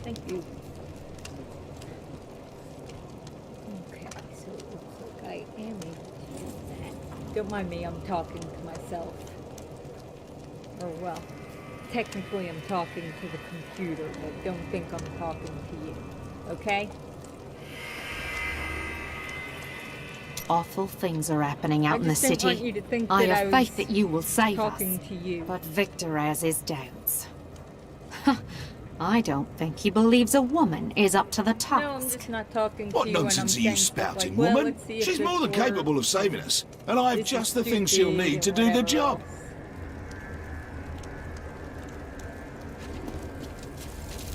Thank you. Okay, so it looks like I am able to do that. Don't mind me, I'm talking to myself. Or well, technically I'm talking to the computer, but don't think I'm talking to you. Okay? Awful things are happening out in the I just didn't want city. you to think I that have I faith was that you will save us. talking to you. But Victor has his doubts. I don't think he believes a woman is up to the task. No, I'm just not talking What to you when I'm nonsense are saying you stuff spouting, like, well, woman? let's see if She's this more than works. capable of saving us, and I've This just is the things she'll stupid need and to do the whatever job.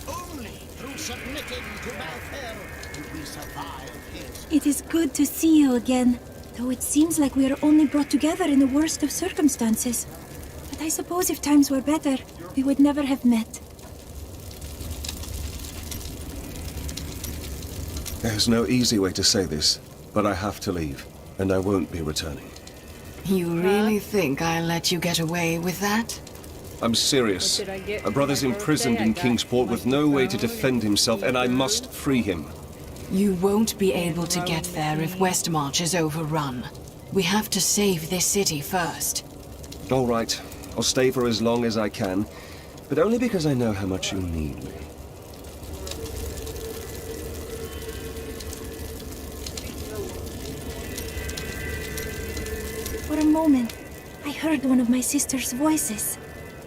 else. Only through submitting to Balther do we survive his... It is good to see you again, though it seems like we are only brought together in the worst of circumstances. But I suppose if times were better, we would never have met. There's no easy way to say this, but I have to leave, and I won't be returning. You really think I'll let you get away with that? I'm serious. What did I get My brother's for my imprisoned birthday? I in got Kingsport with no way to microphone defend himself, and I and must free him. You won't be able to get there if Westmarch is overrun. We have to save this city first. All right, I'll stay for as long as I can, but only because I know how much you need me. For a moment, I heard one of my sister's voices.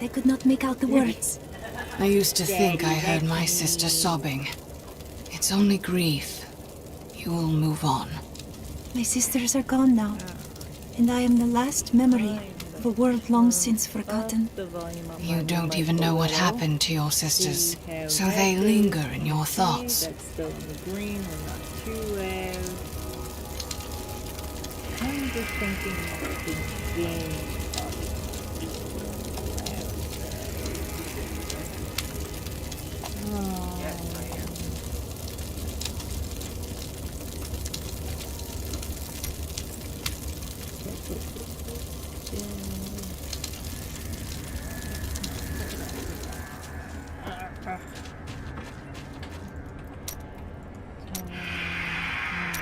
I could not make out the words. I used to think I heard my sister sobbing. It's only grief. You will move on. My sisters are gone now, and I am the last memory of a world long since forgotten. The volume of You my don't mic even know what below. happened to your sisters, We have so they that linger green, in your thoughts. That's still in the green, we're not too loud. I'm just thinking of the game.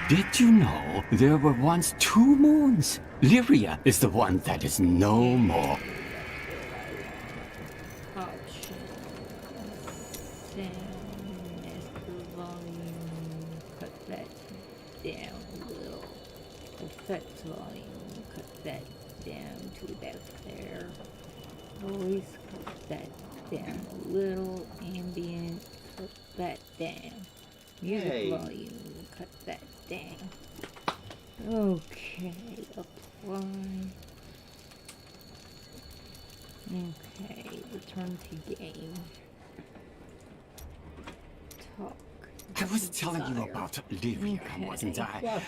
Did you know there were once two moons? Lyria is the one that is no more. Option. Sound, master volume, cut that down a little. Effects volume, cut that down to about there. Voice, cut that down a little. Ambient, cut that down. Music volume, cut that down. Okay, apply. Okay, return to game. Talk. I was telling you about Lyria, wasn't I?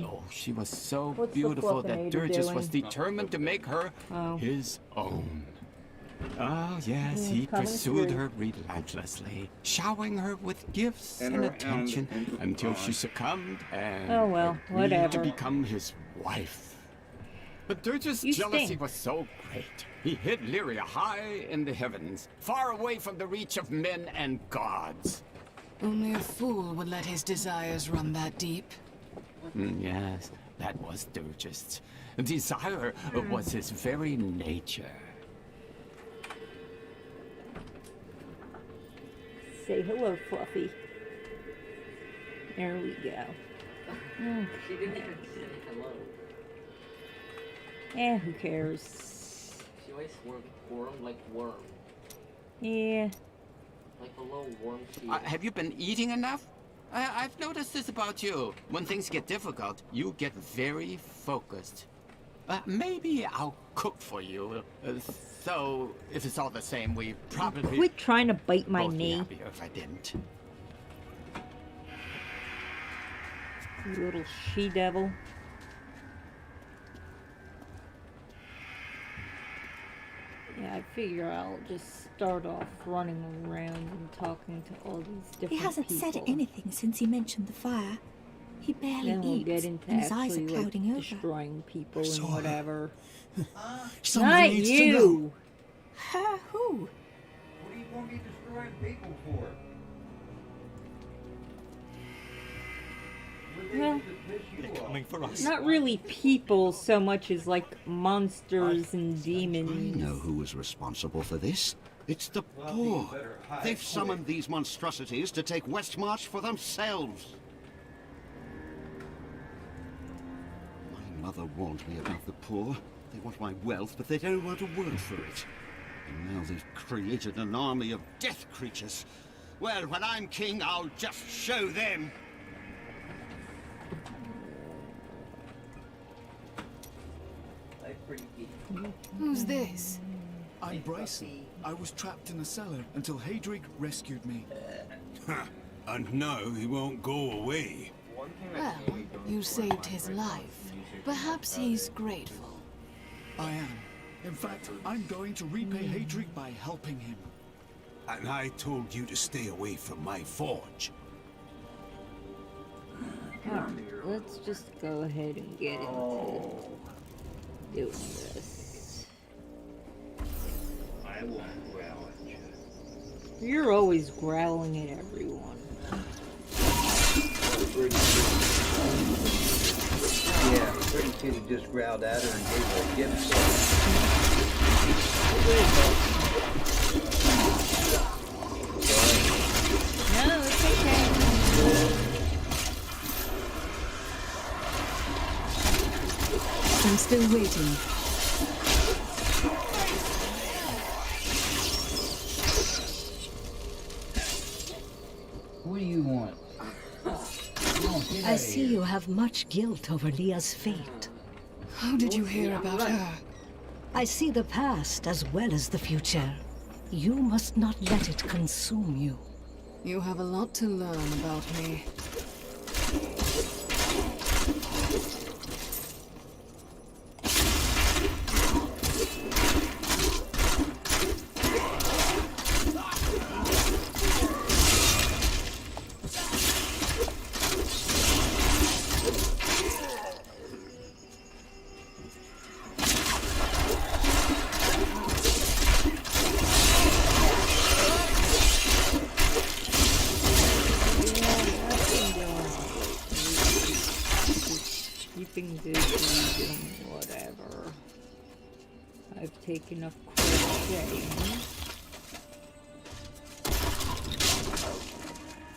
Oh, she was so What's the beautiful that Fluffinator Durgis was doing? determined to make her Oh. his own. Oh, yes, he coming pursued through. her relentlessly, showering her with gifts and attention until she succumbed and Oh, well, agreed whatever. to become his wife. But Durgis' You jealousy stink. was so great. He hid Lyria high in the heavens, far away from the reach of men and gods. Only a fool would let his desires run that deep. Yes, that was Durgis. Desire was his very nature. Say hello, Fluffy. There we go. She didn't even say hello. Eh, who cares? She always wore him like worm. Yeah. Like a little worm she Have you been eating enough? I've noticed this about you. When things get difficult, you get very focused. Maybe I'll cook for you. So, if it's all the same, we probably Quit trying to bite my both be knee, happier if I didn't. you little she-devil. Yeah, I figure I'll just start off running around and talking to all these different He hasn't people. said anything since he mentioned the fire. He barely Then we'll eats, get into and his eyes are actually like clouding over. destroying people and Sorry. whatever. Someone Not needs to know. you. Who? What do you want me destroying people for? Well, They're coming for us. not really people so much as like monsters and I demons. know who was responsible for this. It's the poor. They've summoned these monstrosities to take Westmarch for themselves. My mother warned me about the poor. They want my wealth, but they don't want to work for it. And now they've created an army of death creatures. Well, when I'm king, I'll just show them. Who's this? I'm Bryson. I was trapped in a cellar until Hadrig rescued me. And now he won't go away. Well, you saved his life. Perhaps he's grateful. I am. In fact, I'm going to repay Hadrig by helping him. And I told you to stay away from my forge. Alright, let's just go ahead and get into doing this. I won't growl at you. You're always growling at everyone. Yeah, Pretty Kitty just growled at her and gave her a gift. No, it's okay. I'm still waiting. What do you want? I see you have much guilt over Leah's fate. How did you hear about her? I see the past as well as the future. You must not let it consume you. You have a lot to learn about me. Keeping busy, doing whatever. I've taken up crocheting.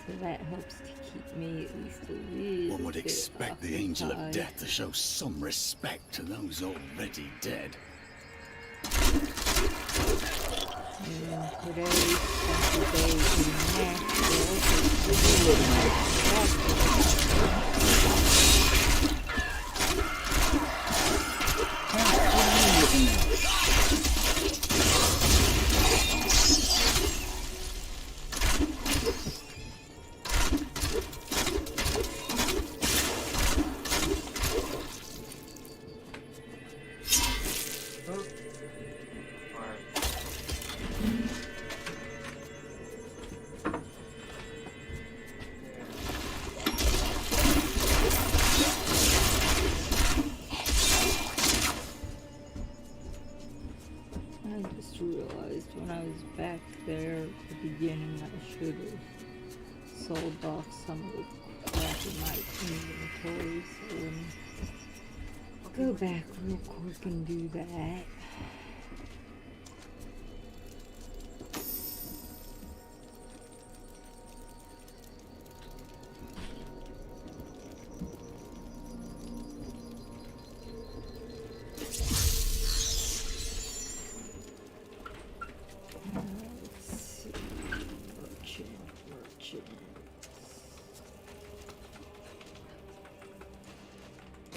So that helps to keep me at least a little One would bit expect the Angel of occupied. Death to show some respect to those already dead. And today, special day in Nashville. I just realized when I was back there at the beginning I should have sold off some of the crap in my inventory, so let me go back real quick and do that. Let's see. Merchant.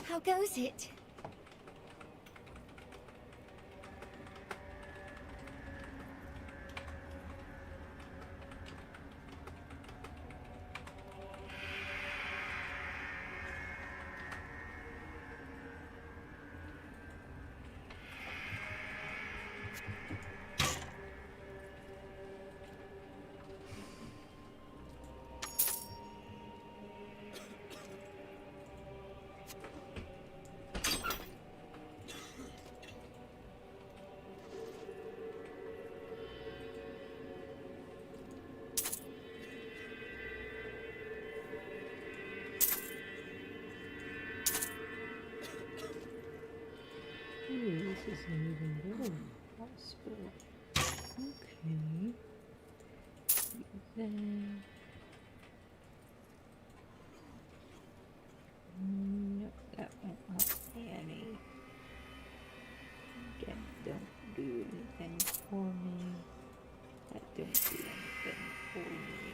How goes it? an even better hospital. Okay. Then. No, that won't help any. That don't do anything for me. That don't do anything for me.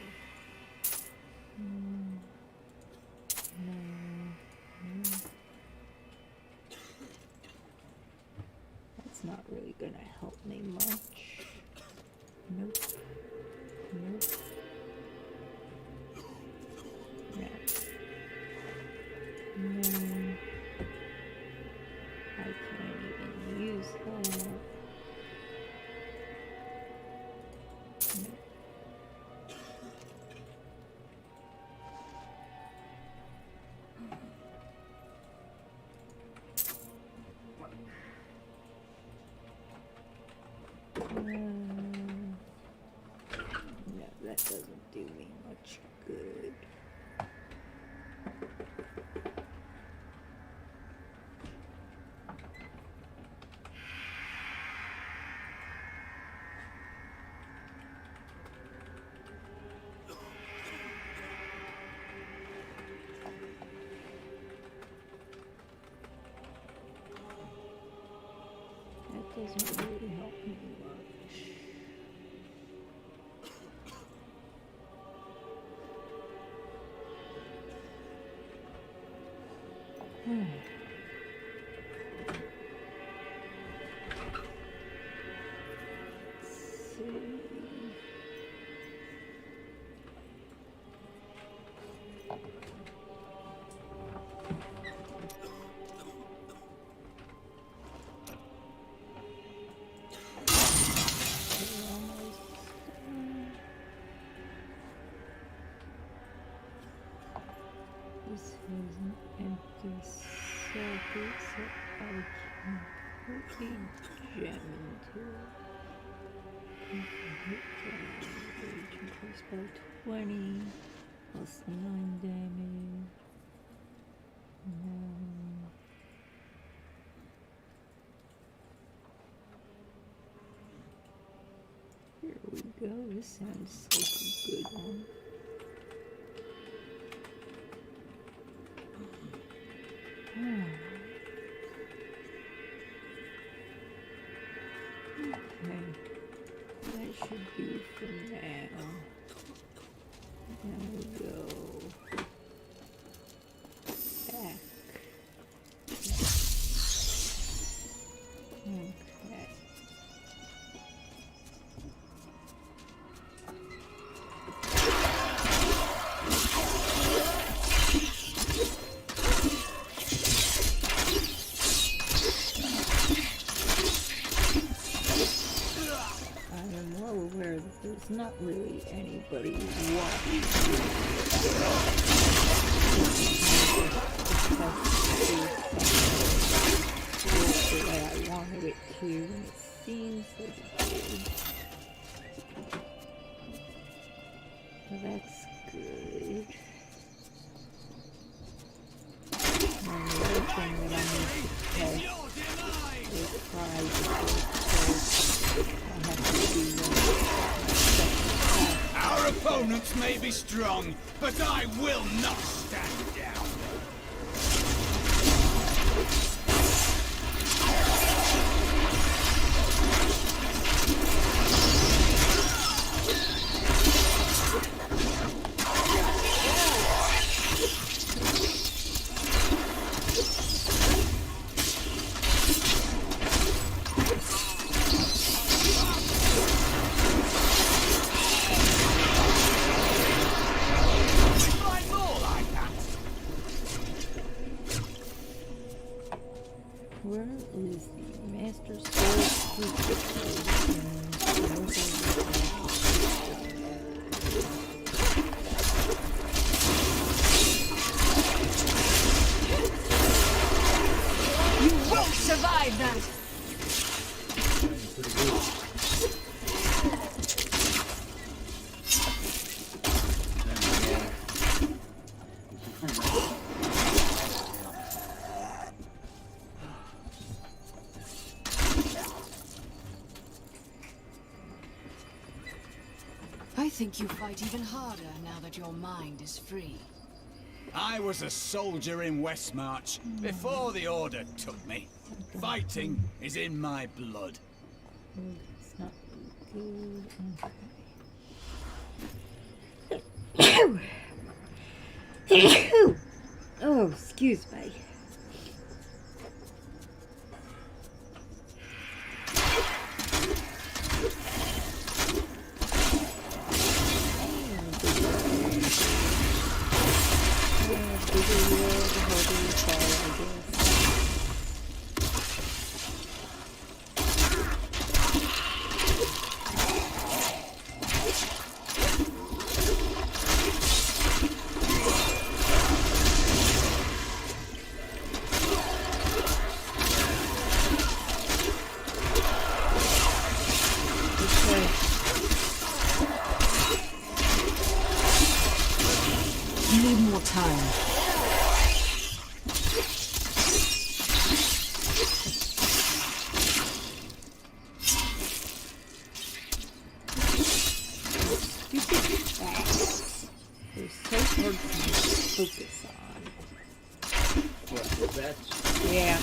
No. That's not really gonna help me much. Nope. Nope. No. No. I can't even use that. No. No, that doesn't do me much good. That doesn't really help me much. Let's see. We're almost done. This is an empty circuit, so I can put a gem into it. Increase by 20, plus 9 damage. No. Here we go. This sounds like a good one. Okay. That should do for now. Now we go back. Okay. I am well aware that there's not really anybody watching. The way I wanted it to, and it seems like it is. So that's good. And the other thing that I need to test is I have to do Our opponents may be strong, but I will not stand down. think you fight even harder now that your mind is free. I was a soldier in Westmarch before the Order took me. Fighting is in my blood. It's not good. Oh, excuse me. You need more time. They're so hard to focus on. What, the bets? Yeah.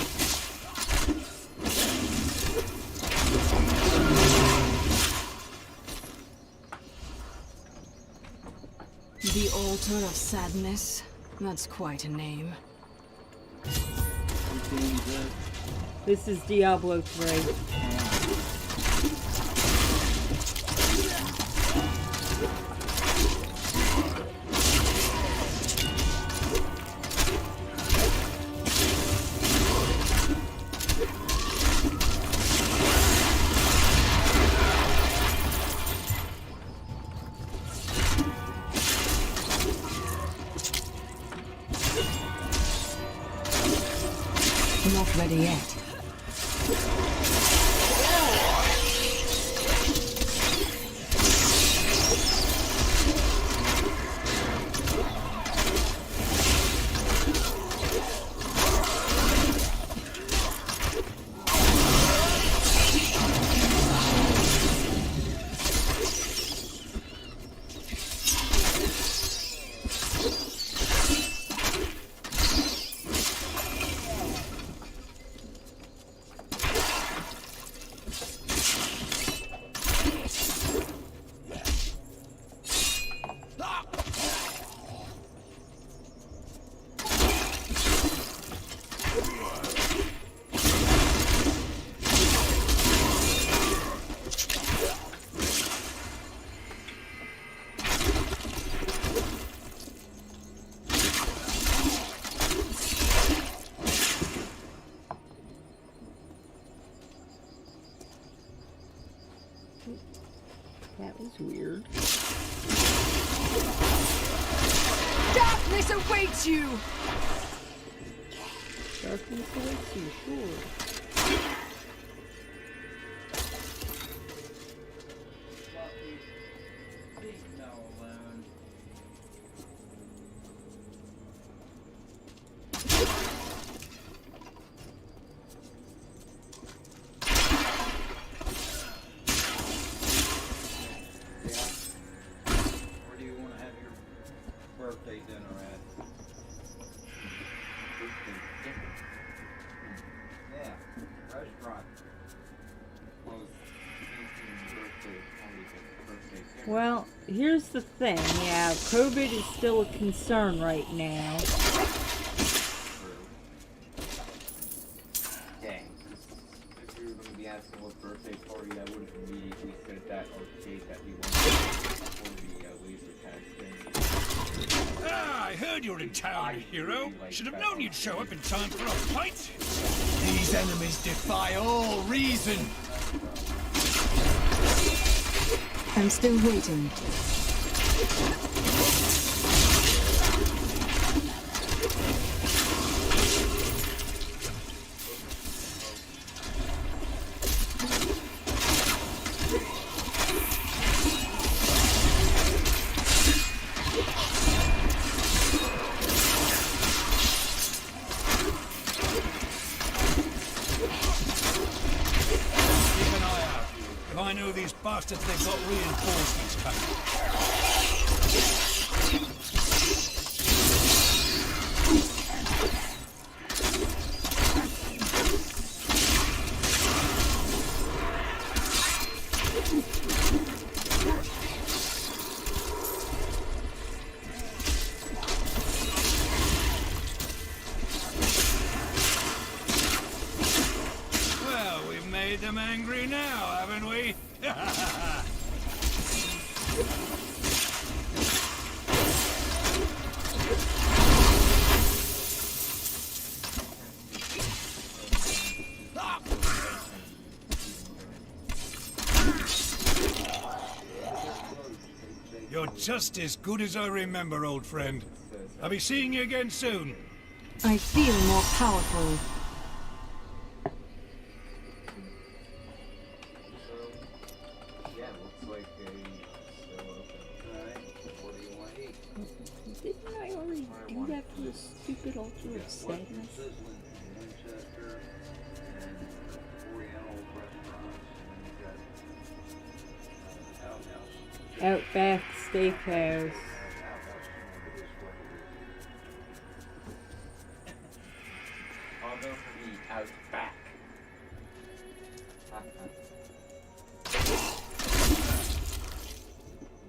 The Altar of Sadness? That's quite a name. This is Diablo 3. Not ready yet. That was weird. Darkness awaits you! Darkness awaits you, sure. Birthday dinner at? Yeah, restaurant. Well, here's the thing. Yeah, COVID is still a concern right now. Dang. If you were going to be asking what birthday party, I would have immediately said that arcade that we went to for the laser tag thing. Ah, I heard you're in town, hero. Should have known you'd show up in time for a fight. These enemies defy all reason. I'm still waiting. Keep an eye out. If I know these bastards, they've got reinforcements coming. them angry now, haven't we? You're just as good as I remember, old friend. I'll be seeing you again soon. I feel more powerful. Yeah, looks like still open. Alright, what do you want to eat? Didn't I already do that for the stupid altar of sadness? Winchester, and Oriental restaurants, and then you got Outback Steakhouse. I'll go for the Outback.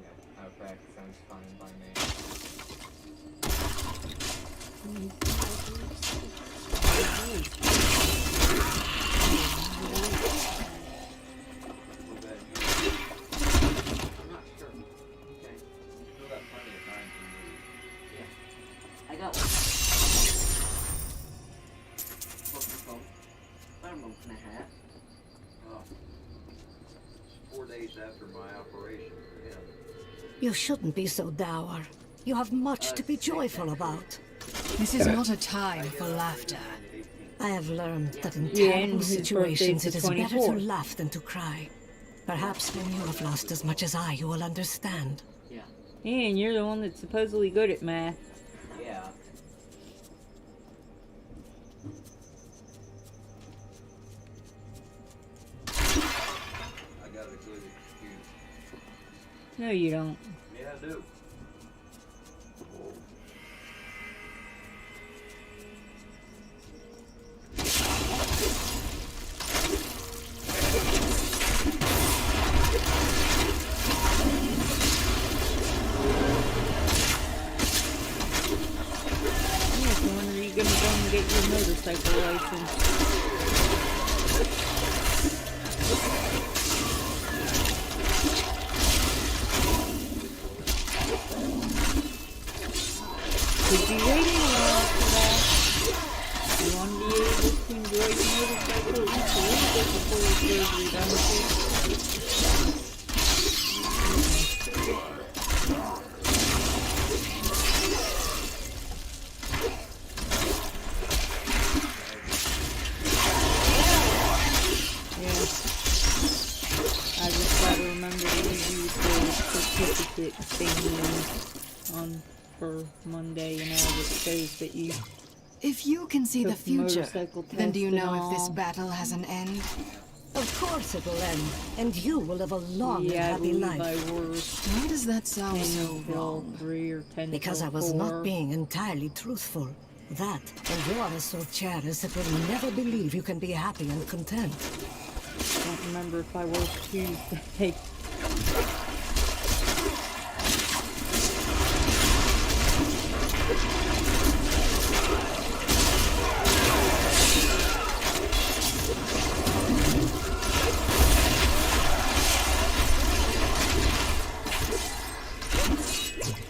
Yeah, Outback sounds fine by me. I'm not sure. Okay. Still got plenty of time to move. Yeah. I got one. About a month and a half. Oh. It's 4 days after my operation for him. You shouldn't be so dour. You have much to be joyful about. This is not a time for laughter. I have learned that in Yeah, and terrible his situations it birthday's is the better to 24th. laugh than to cry. Perhaps when you have lost as much as I, you will understand. Yeah. And you're the one that's supposedly good at math. Yeah. I got a good excuse. No, you don't. Yeah, I do. Yeah, so when are you gonna go and get your motorcycle license? Could be waiting a while for that. You want to be able to enjoy the motorcycle at least a little bit before your surgery done with it. Yeah. I just gotta remember to use the certificate thing on for Monday, you know, that shows that you If you can see the took future, motorcycle then do you test and know if this all. battle has an end? Of course it will end, and you will live a long and Yeah, I happy believe life. I were Why does that sound 10 so till wrong? 3 or 10 Because till I was 4. not being entirely truthful. That, and you are so charitous that will never believe you can be happy and content. I don't remember if I worked Tuesday.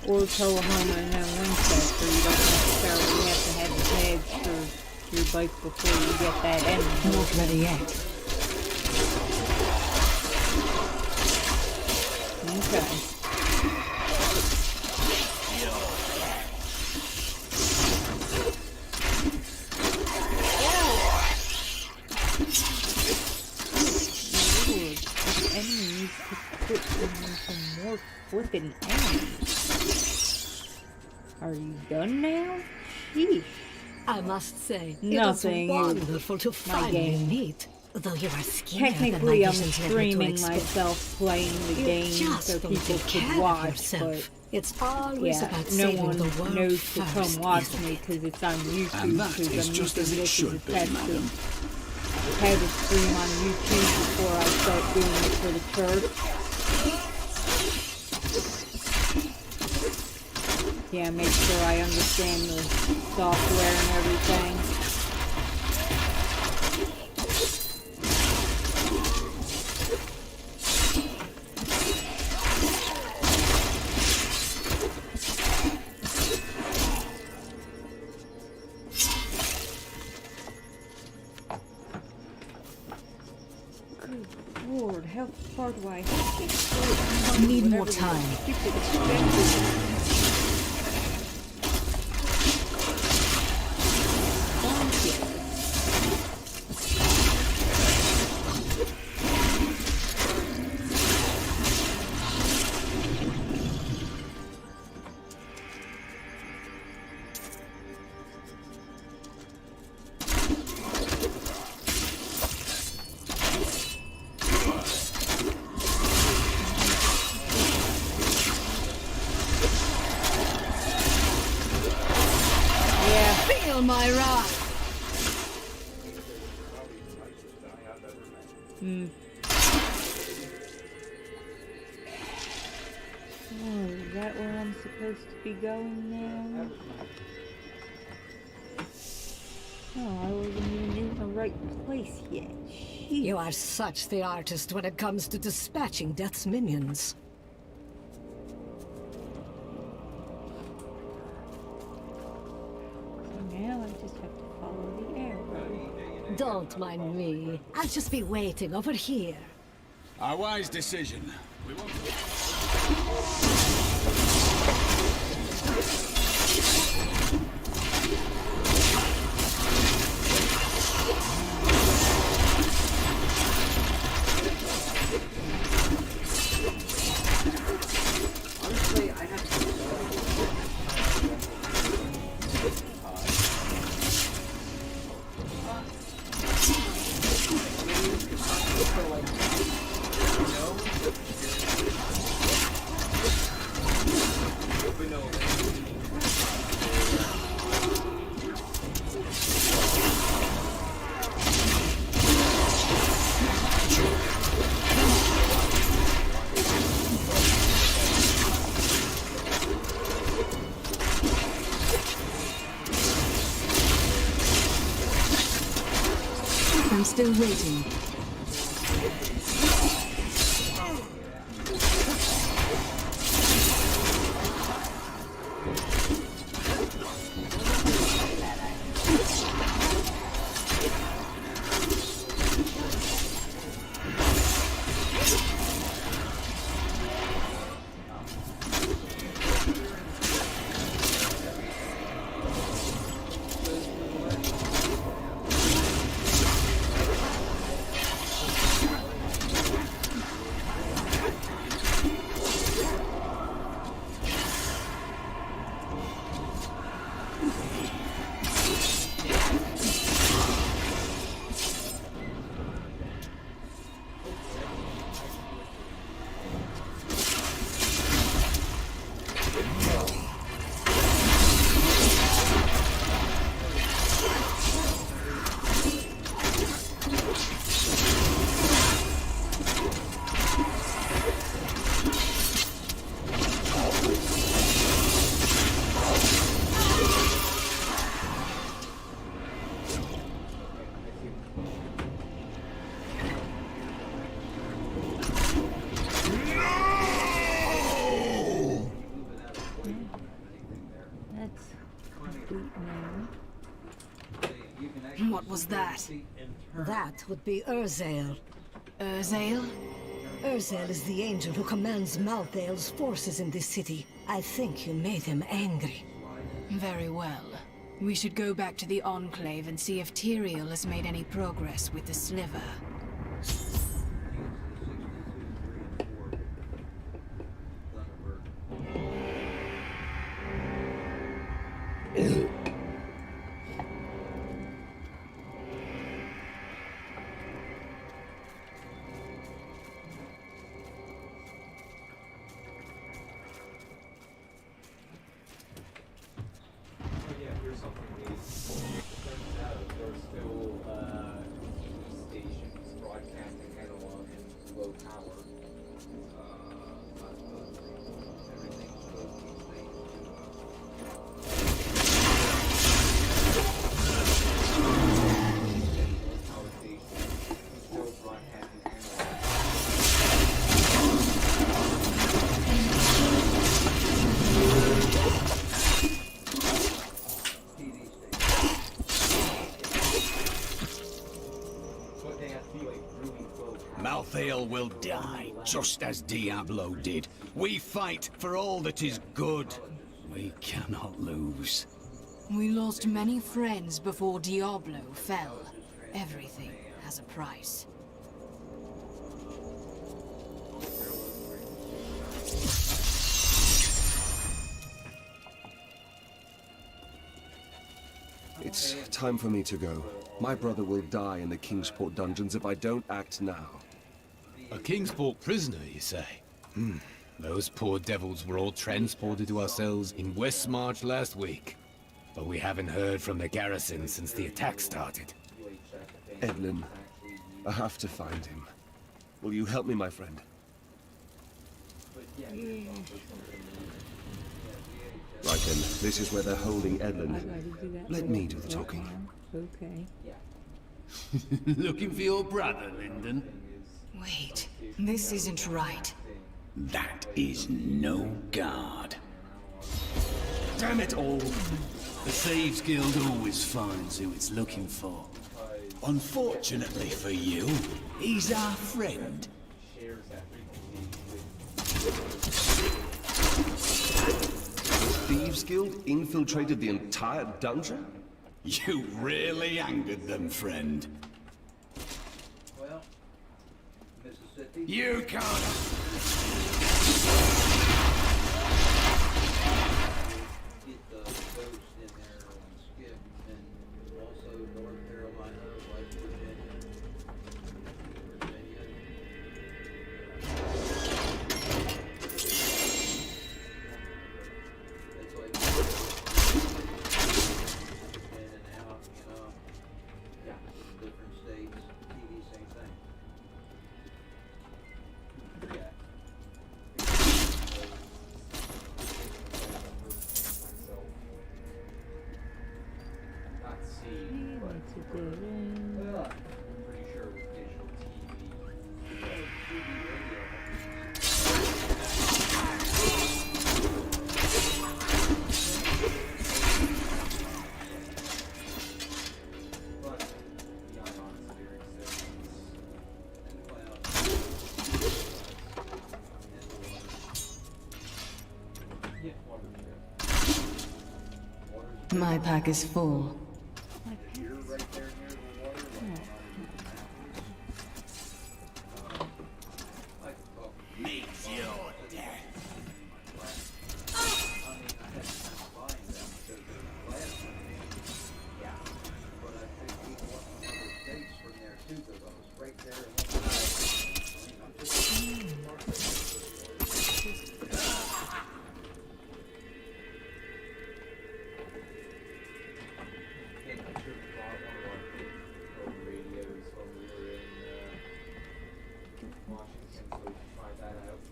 Or Tullahoma and then Winchester. You don't necessarily have to have a badge for your bike before you get that anyway. Not ready yet. Okay. Lord, this enemy needs to put in some more flippin' enemies. Are you done now? Sheesh. I must say, Nothing it is is wonderful to my finally game. meet. Though you are scared Technically, I'm that my visions led me to streaming expect. myself playing the You game just so don't people take could care of watch, yourself. but It's always yeah, about no saving one the world knows to first, come watch isn't me it? because it's on YouTube. And that because is I'm just using as it this should a be, test madam. of how to stream on YouTube before I start doing it for the church. Yeah, make sure I understand the software and everything. part why I need more time. Feel my wrath. Oh, is that where I'm supposed to be going now? Oh, I wasn't even in the right place yet. Jeez. You are such the artist when it comes to dispatching Death's minions. So now I just have to follow the arrow. Don't mind me. I'll just be waiting over here. A wise decision. We won't... Honestly, I have to I'm still waiting. What was that? That would be Urzael. Urzael? Urzael is the angel who commands Malthael's forces in this city. I think you made him angry. Very well. We should go back to the Enclave and see if Tyrael has made any progress with the Sliver. Northdale will die, just as Diablo did. We fight for all that is good. We cannot lose. We lost many friends before Diablo fell. Everything has a price. It's time for me to go. My brother will die in the Kingsport dungeons if I don't act now. A Kingsport prisoner, you say? Those poor devils were all transported to our cells in Westmarch last week. But we haven't heard from the garrison since the attack started. Edlin, I have to find him. Will you help me, my friend? Right then, this is where they're holding Edlin. Let me do the talking. Okay. Looking for your brother, Lyndon? Wait, this isn't right. That is no guard. Damn it all! The Thieves Guild always finds who it's looking for. Unfortunately for you, he's our friend. Thieves Guild infiltrated the entire dungeon? You really angered them, friend. Well, Mississippi. You can't. Get the ghost in there on Skip, and also North Carolina, West Virginia. It's like in and out, you know. Yeah. Different states, TV, same thing. Yeah. Not see, but I'm pretty sure with digital TV. But beyond honest lyrics, and cloud. Yeah, water trip. My pack is full. You're right there near the water. Like, oh, Meet your death. I mean, I had to find them because they're plastic. Yeah. But I think we want some other states from there too, because I was right there and I mean, I'm just and I'm sure Bob, one of our old radios when we were in Washington, so we should find that out.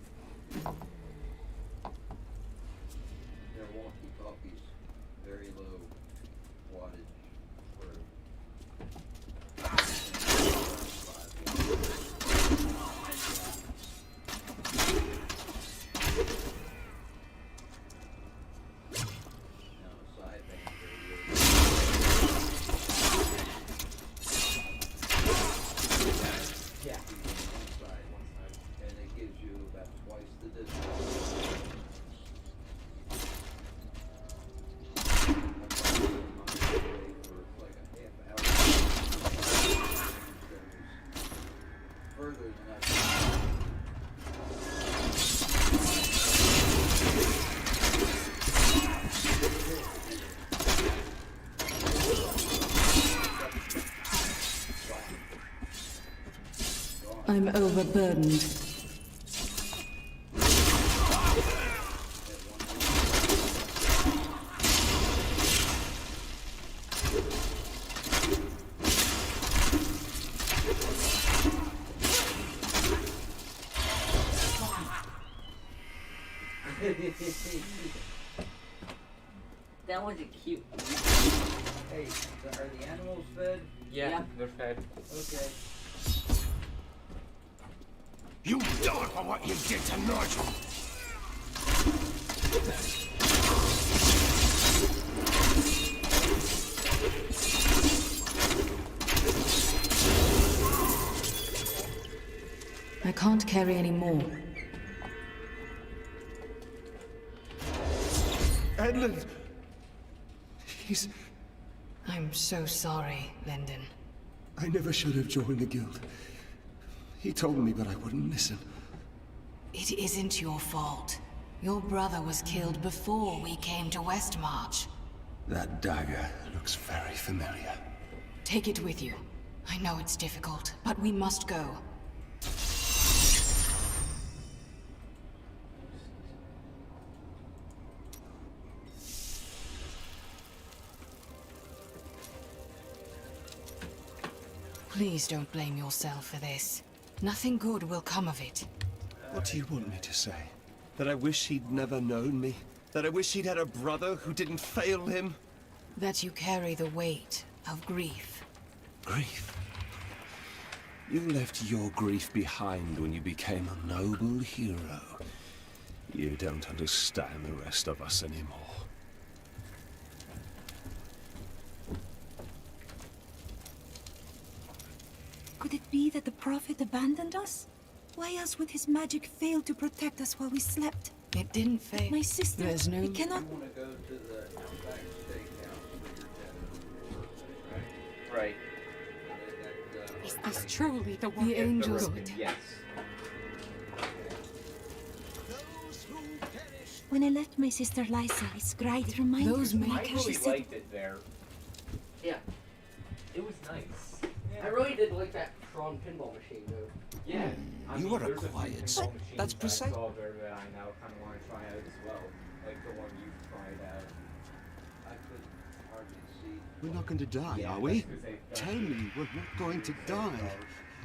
They're walkie-talkies, very low wattage for sideband radios. Yeah. One side, and it gives you about twice the distance. Further than that. I'm overburdened. That was a cute. Hey, are the animals fed? Yeah. They're fed. Okay. You die for what you did to Nigel. can't carry any more. Edmund! He's... I'm so sorry, Lyndon. I never should have joined the guild. He told me, but I wouldn't listen. It isn't your fault. Your brother was killed before we came to Westmarch. That dagger looks very familiar. Take it with you. I know it's difficult, but we must go. Please don't blame yourself for this. Nothing good will come of it. What do you want me to say? That I wish he'd never known me? That I wish he'd had a brother who didn't fail him? That you carry the weight of grief. Grief? You left your grief behind when you became a noble hero. You don't understand the rest of us anymore. Could it be that the Prophet abandoned us? Why else would his magic fail to protect us while we slept? It didn't fail. My sister, There's no... we cannot... You want to go to the Outback Steakhouse for your dinner, right? Right. Is this truly the one? The angels... Yes. When I left my sister Lysa, I scried reminders Those of my I Cassie really said, liked it there. Yeah. It was nice. I really did like that Tron pinball machine though. Yeah. I You mean, are a there's few quiet pinball soul. machines That's that I precise. saw there that I now kind of want to try out as well. Like the one you tried out. I could hardly see. We're not going to die, Yeah, are we? that's 'cause they've Tell me we're not going to die.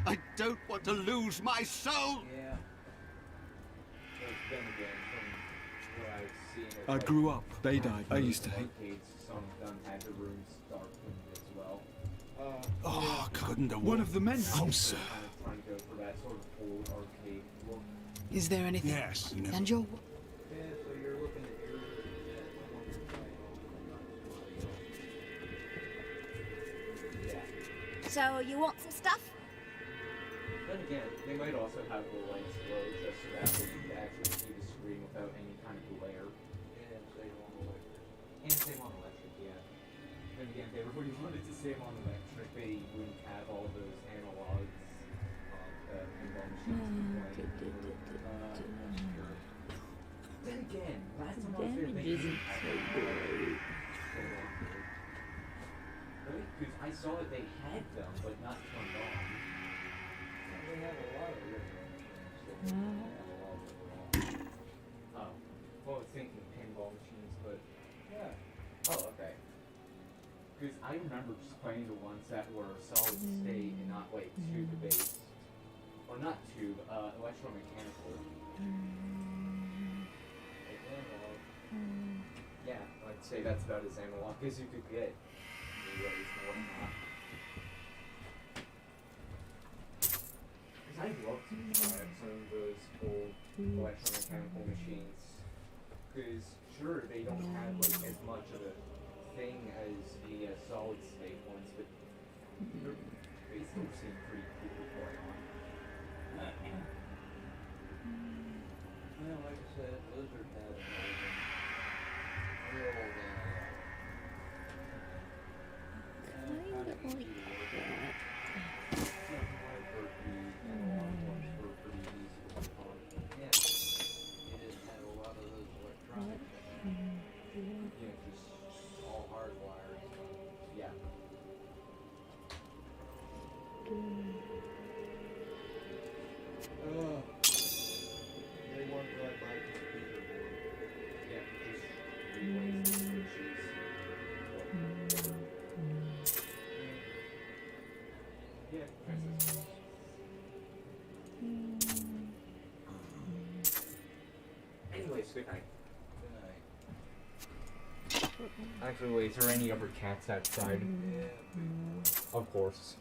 I don't want to lose my soul! Yeah. But then again, from what I've seen, it's I like grew up. They died. I used to hate. arcades, some of them had the rooms darkened as well. Oh, couldn't have. One of the men. I'm so. Kind of trying to go for that sort of old arcade look. Is there anything? Yes. And your... Yeah, so you're looking at your... Yeah. So, you want some stuff? Then again, they might also have the lights low just so that way you can actually see the screen without any kind of glare. And save on electric. And save on electric, yeah. Then again, if everybody wanted to save on electric, they wouldn't have all those analogs of pinball machines to play. Sure. Then again, last time I was there, they Damage isn't so great. Really? Because I saw that they had them, but not turned on. They have a lot of different machines. Oh. Well, I was thinking pinball machines, but... Yeah. Oh, okay. Because I remember just playing the ones that were solid state and not, like, tube-based. Or not tube, electromechanical. Like analog. Yeah, I'd say that's about as analog as you could get. Maybe at least more than that. Because I'd love to try out some of those old electromechanical machines. Because, sure, they don't have like as much of a thing as the solid state ones, but they still seem pretty cool to play on. Well, like I said, Blizzard had an real old analog. Kind of like that. Yeah, it didn't have a lot of those electronics. Yeah, just all hardwired. Yeah. They weren't like my computer board. Yeah, just relays and switches. Yeah, Princess. Anyways, good night. Good night. Actually, wait, is there any other cats outside? Of course.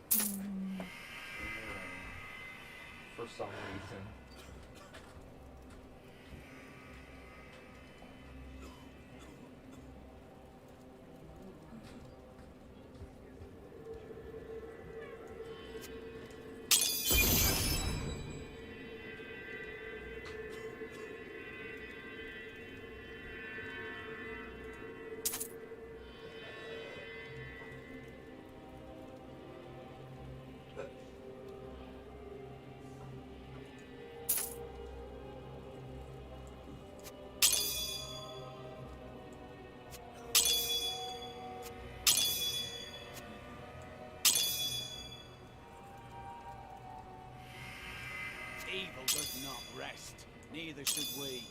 For some reason. Evil does not rest. Neither should we.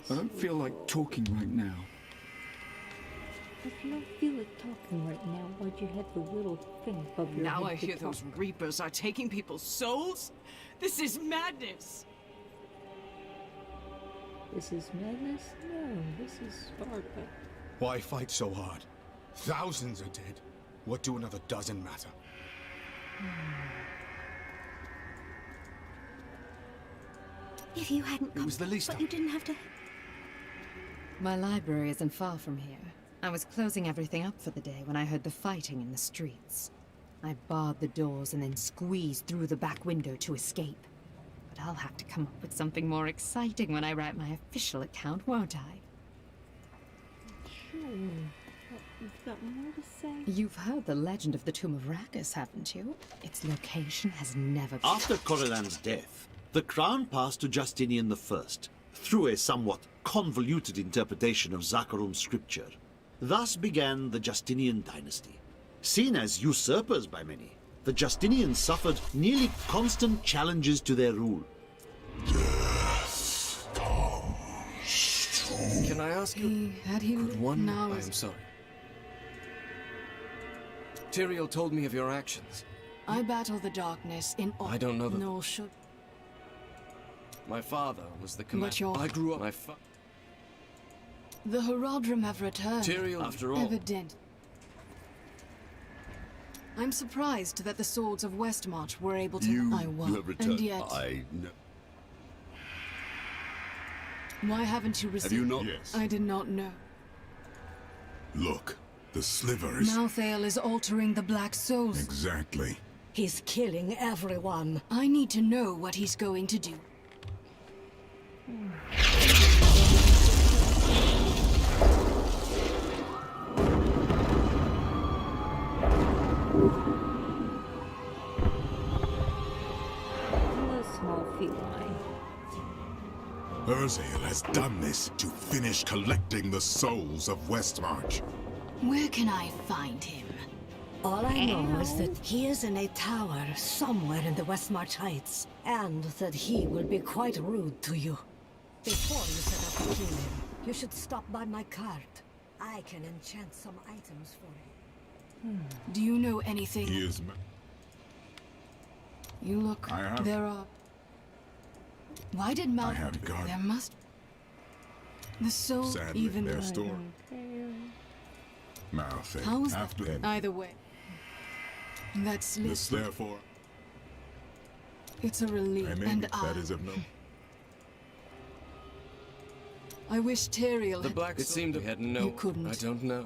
I don't feel like talking right now. If you don't feel like talking right now, why'd you have the little thing above your Now head I to hear talk? those reapers are taking people's souls? This is madness! This is madness? No, this is Sparta. Why fight so hard? Thousands are dead. What do another dozen matter? If you hadn't come, was the least but of you didn't have to. My library isn't far from here. I was closing everything up for the day when I heard the fighting in the streets. I barred the doors and then squeezed through the back window to escape. But I'll have to come up with something more exciting when I write my official account, won't I? Sure. But you've got more to say? You've heard the legend of the Tomb of Ragus, haven't you? Its location has never been... After Corellan's death, the crown passed to Justinian I, through a somewhat convoluted interpretation of Zakharum's scripture. Thus began the Justinian dynasty. Seen as usurpers by many, the Justinians suffered nearly constant challenges to their rule. Can I ask you? Could one? I am sorry. Tyrael told me of your actions. I battle the darkness in all. I don't know the- Nor should. My father was the commander. But your- I grew up. The Heraldrum have returned. Tyrael, after all. Evident. I'm surprised that the swords of Westmarch were able to. I won. You have returned. And yet, I know. why haven't you received? Have you not? Yes. I did not know. Look, the sliver is... Malthael is altering the Black Souls. Exactly. He's killing everyone. I need to know what he's going to do. Hello, small feline. Urzael has done this to finish collecting the souls of Westmarch. Where can I find him? All I know is that he is in a tower somewhere in the Westmarch Heights, and that he will be quite rude to you. Before you set out to kill him, you should stop by my cart. I can enchant some items for you. Do you know anything? He is... You look. I have- There are. Why did Mal? I have guard- There must. The soul Sadly, even. their store. Malthael. How is after that? him. Either way. That's This therefore... It's a relief, I and mean, that is of no... I wish Tyrael The had. Black... It seemed we had no... You couldn't. I don't know.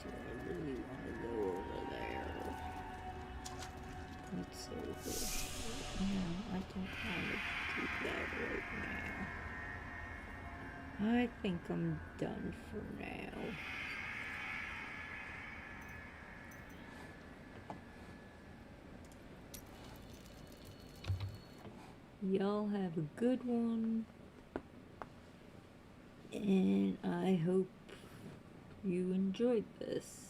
Do I really want to go over there? It's over. No, I don't want to do that right now. I think I'm done for now. Y'all have a good one. And I hope you enjoyed this.